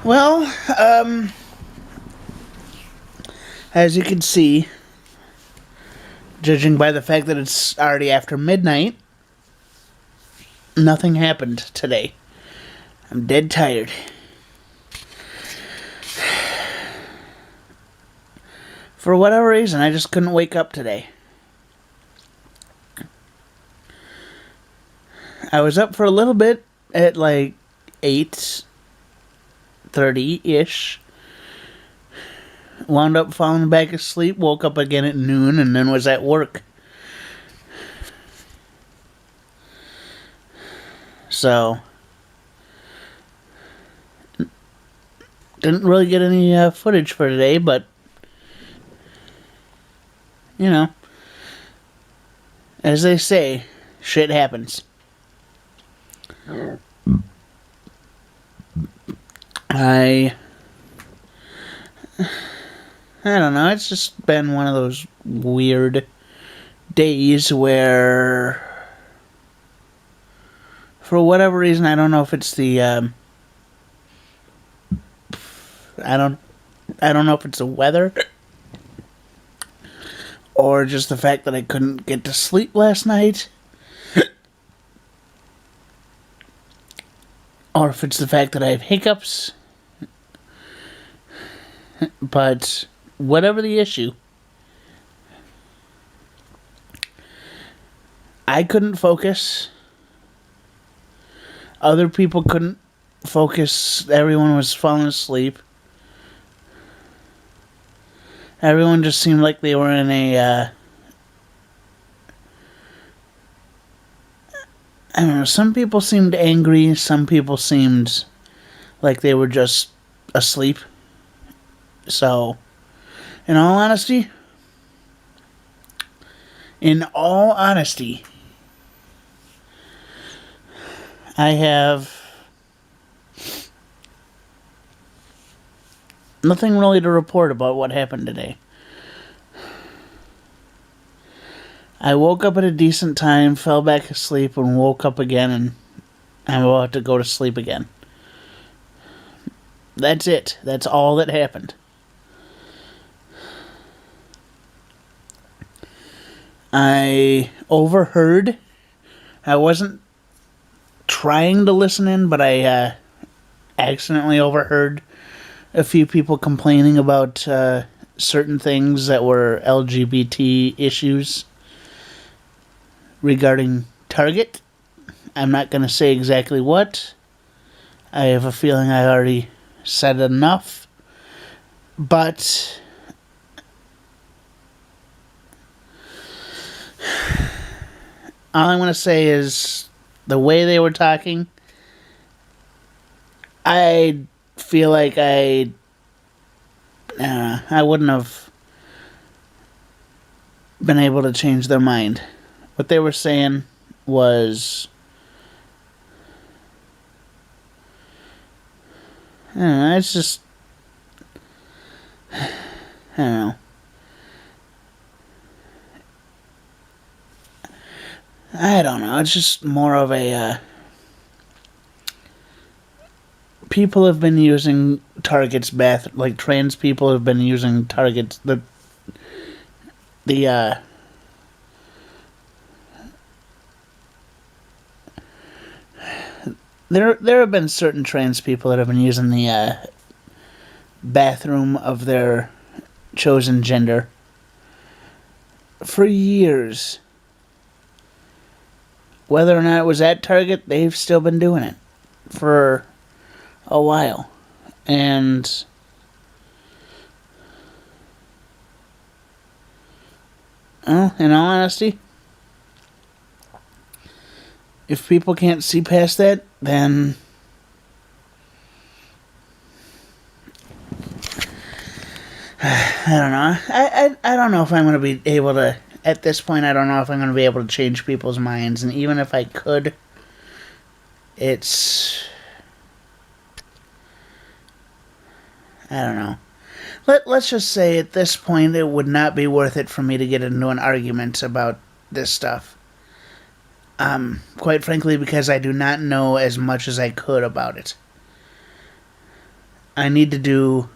Well, as you can see, judging by the fact that it's already after midnight, nothing happened today. I'm dead tired. For whatever reason, I just couldn't wake up today. I was up for a little bit at like 8:30-ish. Wound up falling back asleep, woke up again at noon, and then was at work. So, didn't really get any footage for today, but, you know, as they say, shit happens. I don't know, it's just been one of those weird days where, for whatever reason, I don't know if it's the, I don't know if it's the weather, or just the fact that I couldn't get to sleep last night, or if it's the fact that I have hiccups. But whatever the issue, I couldn't focus. Other people couldn't focus. Everyone was falling asleep. Everyone just seemed like they were in a, I don't know, some people seemed angry, some people seemed like they were just asleep. So, in all honesty, I have nothing really to report about what happened today. I woke up at a decent time, fell back asleep, and woke up again, and I'm about to go to sleep again. That's it. That's all that happened. I overheard. I wasn't trying to listen in, but I accidentally overheard a few people complaining about certain things that were LGBT issues regarding Target. I'm not going to say exactly what. I have a feeling I already said enough. But all I'm going to say is the way they were talking, I feel like I wouldn't have been able to change their mind. What they were saying was, I don't know, it's just, I don't know. I don't know, it's just more of a, people have been using Target's like trans people have been using Target's, there have been certain trans people that have been using the, bathroom of their chosen gender for years. Whether or not it was at Target, they've still been doing it for a while. And well, in all honesty, if people can't see past that, then I don't know. I don't know if I'm going to be able to, at this point, I don't know if I'm going to be able to change people's minds. And even if I could, it's, I don't know. Let's just say at this point it would not be worth it for me to get into an argument about this stuff. Quite frankly, because I do not know as much as I could about it. I need to do.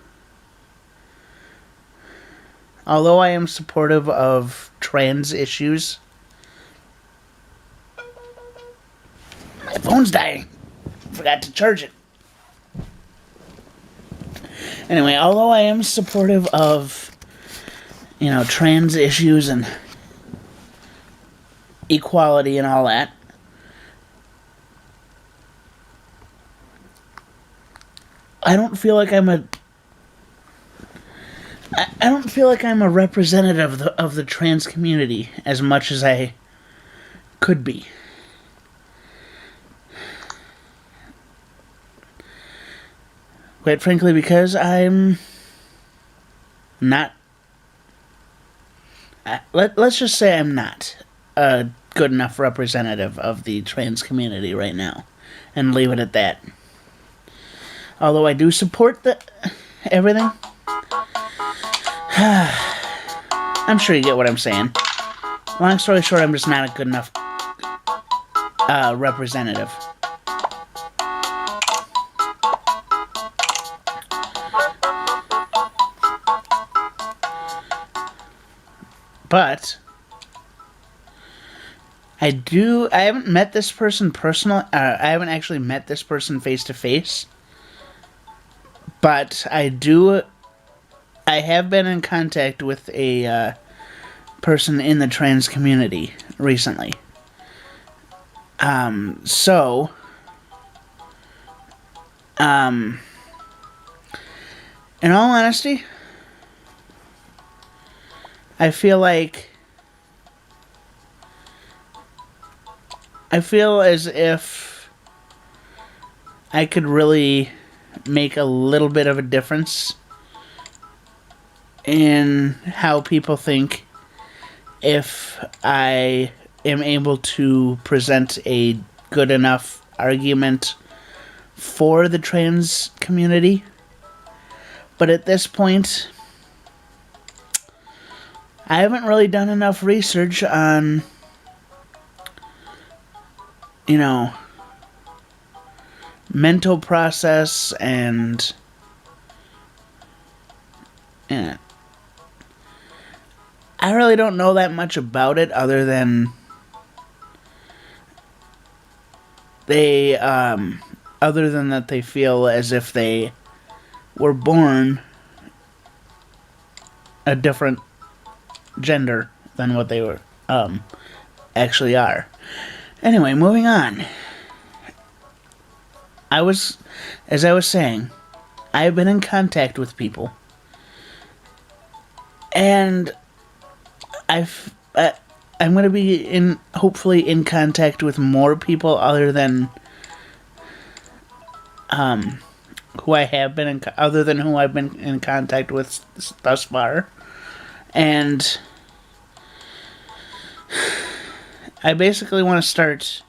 Although I am supportive of trans issues, my phone's dying. Forgot to charge it. Anyway, although I am supportive of, trans issues and equality and all that, I don't feel like I'm a representative of the trans community as much as I could be. Quite frankly, because I'm not. Let's just say I'm not a good enough representative of the trans community right now, and leave it at that. Although I do support everything, I'm sure you get what I'm saying. Long story short, I'm just not a good enough representative. But I haven't met this person personally. I haven't actually met this person face to face. But I have been in contact with a person in the trans community recently. So, in all honesty, I feel as if I could really make a little bit of a difference in how people think if I am able to present a good enough argument for the trans community. But at this point, I haven't really done enough research on, mental process and I really don't know that much about it other than that they feel as if they were born a different gender than what they were actually are. Anyway, moving on. As I was saying, I've been in contact with people, and I'm going to be hopefully in contact with more people other than who I've been in contact with thus far, and I basically want to start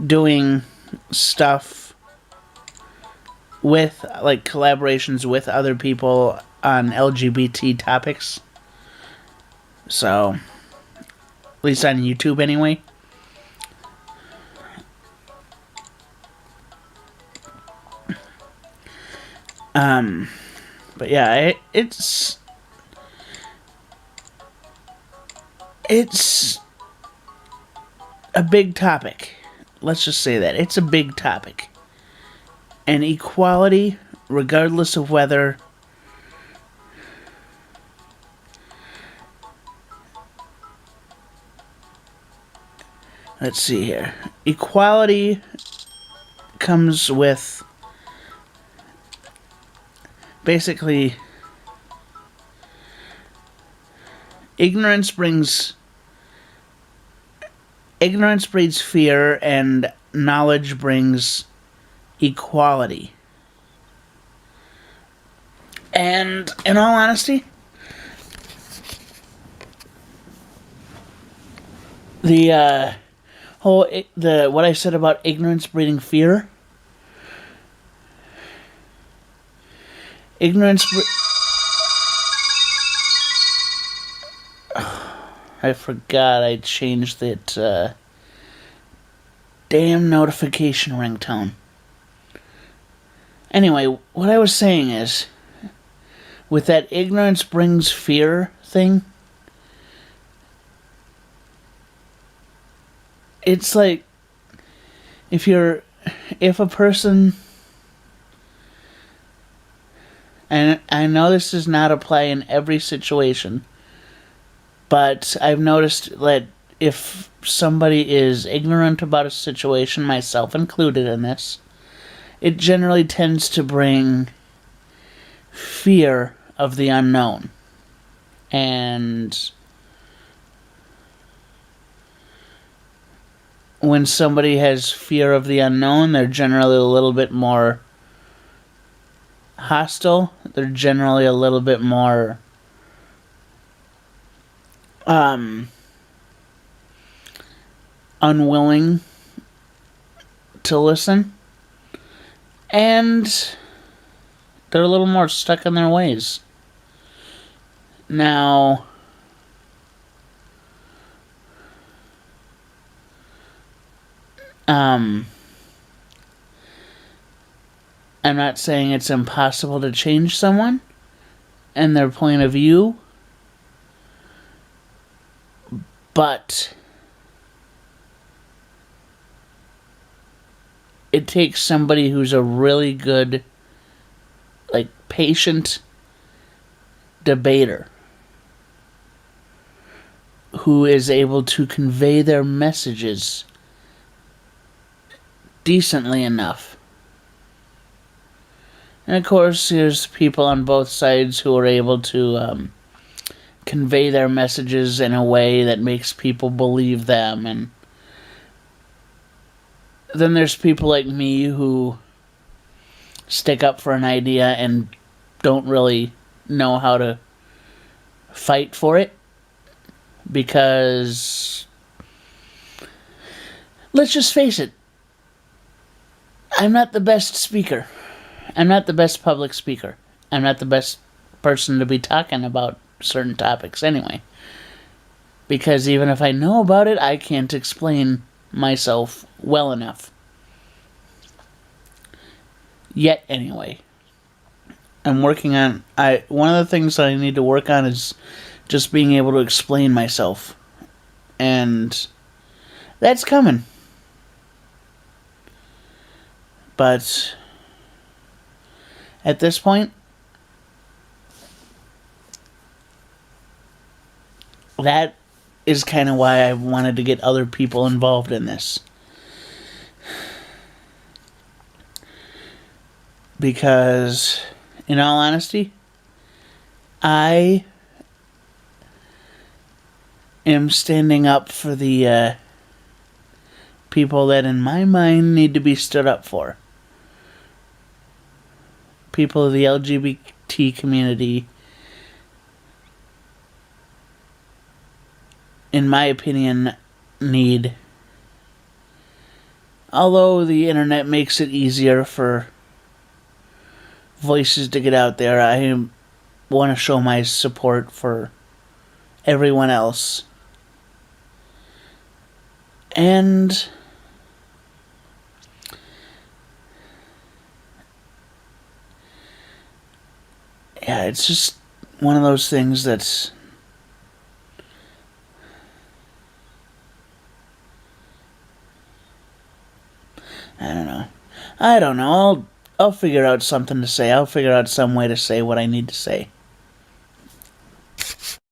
doing stuff with collaborations with other people on LGBT topics. So, at least on YouTube anyway. But yeah, it's a big topic. Let's just say that. It's a big topic. And equality, regardless of whether let's see here. Equality comes with basically ignorance breeds fear, and knowledge brings equality. And in all honesty, what I said about ignorance breeding fear. I forgot I changed it. Damn notification ringtone. Anyway, what I was saying is, with that ignorance brings fear thing, it's like if a person, and I know this does not apply in every situation, but I've noticed that if somebody is ignorant about a situation, myself included in this, it generally tends to bring fear of the unknown. And when somebody has fear of the unknown, they're generally a little bit more hostile. They're generally a little bit more unwilling to listen. And they're a little more stuck in their ways. Now, I'm not saying it's impossible to change someone and their point of view, but it takes somebody who's a really good, like, patient debater who is able to convey their messages decently enough. And of course, there's people on both sides who are able to convey their messages in a way that makes people believe them. And then there's people like me who stick up for an idea and don't really know how to fight for it. Because, let's just face it, I'm not the best speaker. I'm not the best public speaker. I'm not the best person to be talking about certain topics anyway. Because even if I know about it, I can't explain myself well enough. Yet anyway. I'm working on... one of the things that I need to work on is just being able to explain myself. And that's coming. But at this point, that is kind of why I wanted to get other people involved in this. Because, in all honesty, I am standing up for the people that in my mind need to be stood up for. People of the LGBT community, in my opinion, need. Although the internet makes it easier for voices to get out there, I want to show my support for everyone else. And yeah, it's just one of those things that's... I don't know. I'll figure out something to say. I'll figure out some way to say what I need to say.